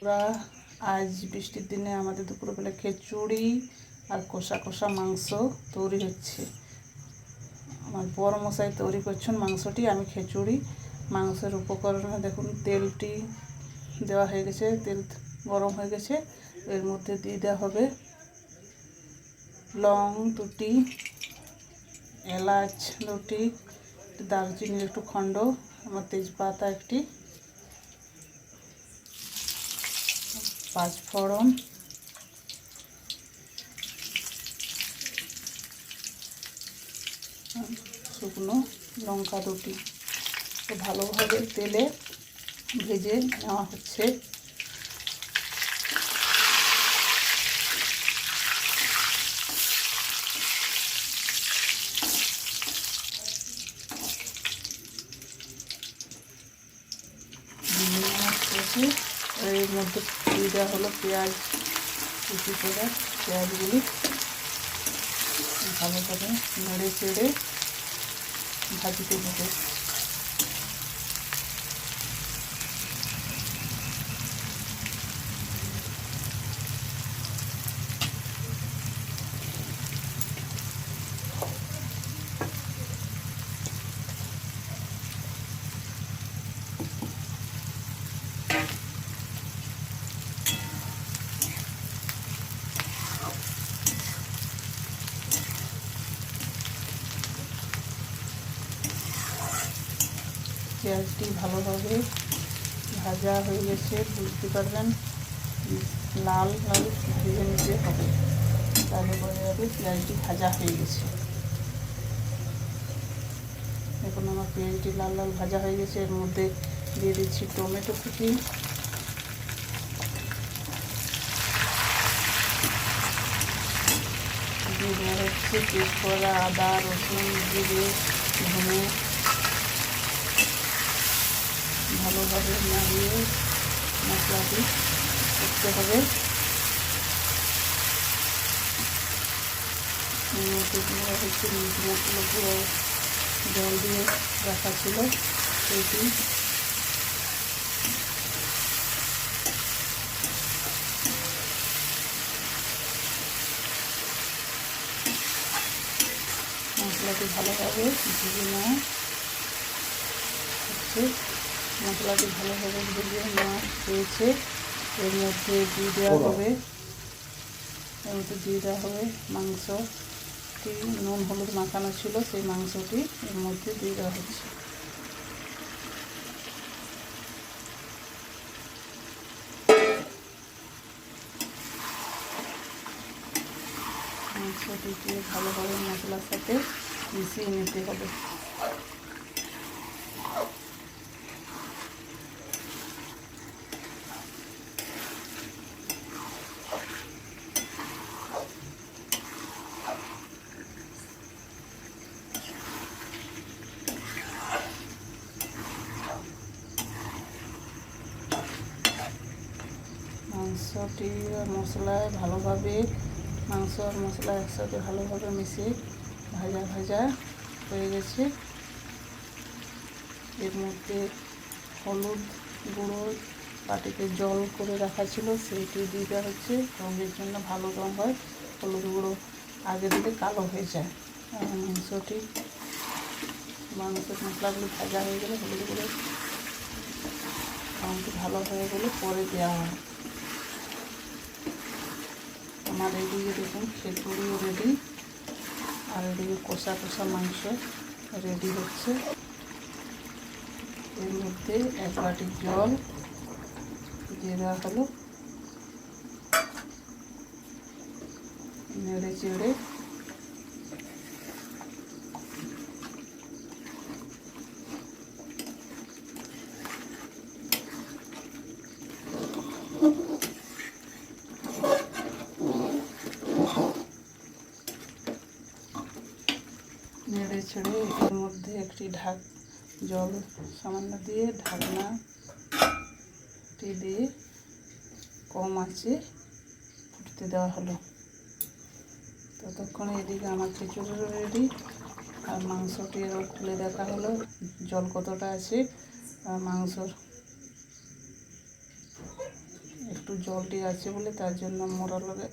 পুরা আজ বৃষ্টির দিনে আমাদের দুপুরবেলা খিচুড়ি আর কষা কষা মাংস তৈরি হচ্ছে। আমার বড় মশাই তৈরি করছেন মাংসটি, আমি খিচুড়ি। মাংসের উপকরণে দেখুন, তেলটি দেওয়া হয়ে গেছে, তেল গরম হয়ে গেছে। এর মধ্যে দিয়ে দেওয়া হবে লং দুটি, এলাচ দুটি, দারচিনির একটু খণ্ড, আমার তেজপাতা একটি, পাঁচফোড়ন, শুকনো লঙ্কা দুটি। ভালোভাবে তেলে ভেজে নেওয়া হচ্ছে। এর মধ্যে দিয়ে দেওয়া হলো পেঁয়াজ কুচি করে। পেঁয়াজগুলি ভালোভাবে নেড়ে চেড়ে ভাজিতে হবে। পেঁয়াজটি ভালোভাবে ভাজা হয়ে গেছে, বুঝতে পারবেন লাল লাল ভেজে নিতে হবে, তাহলে বোঝা যাবে পেঁয়াজটি ভাজা হয়ে গেছে। এখন আমার পেঁয়াজটি লাল লাল ভাজা হয়ে গেছে। এর মধ্যে দিয়ে দিচ্ছি টমেটো কুচি, দিয়ে দেওয়া হচ্ছে পেস্ট করা আদা, রসুন, জিরে, ধনে। ভালোভাবে নাড়িয়ে মশলাটি করতে হবে। দেওয়া হচ্ছে মিট মশলা গুঁড়ো, জল দিয়ে রাখা ছিল সেইটি। মশলাটি ভালোভাবে ভেজে নেওয়া হচ্ছে। মশলাটি ভালোভাবে ভেজে নেওয়া হয়েছে। এর মধ্যে দিয়ে দেওয়া হবে মাংসটি, নুন হলুদ মাখানো ছিল সেই মাংসটি এর মধ্যে দিয়ে দেওয়া হচ্ছে। মাংসটিকে ভালোভাবে মশলার সাথে মিশিয়ে নিতে হবে। মাংসটি মশলায় ভালোভাবে, মাংস আর মশলা একসাথে ভালোভাবে মিশিয়ে ভাজা ভাজা হয়ে গেছে। এর মধ্যে হলুদ গুঁড়ো বাটিতে জল করে রাখা ছিল সেইটি দিয়ে দেওয়া হচ্ছে। রঙের জন্য ভালো রঙ হয়, হলুদ গুঁড়ো আগে দিলে কালো হয়ে যায়। মাংসের মশলাগুলো ভাজা হয়ে গেলে হলুদ গুঁড়ো রঙটি ভালো হয়ে গেলে পরে দেওয়া হয়। আমার এদিকে দেখুন খিচুড়িও রেডি, আর এদিকে কষা কষা মাংস রেডি হচ্ছে। এর মধ্যে এক বাটি জল দিয়ে দেওয়া হলো, নেড়ে চেড়ে নেড়ে ছেড়ে এর মধ্যে একটি জল সামান্য দিয়ে ঢাকনাটি দিয়ে কম আঁচে ফুটতে দেওয়া হলো। ততক্ষণে এদিকে আমার খিচুড়িও রেডি, আর মাংসটি এবার খুলে দেখা হলো জল কতটা আছে। আর মাংসর একটু জলটি আছে বলে তার জন্য মোরার লগে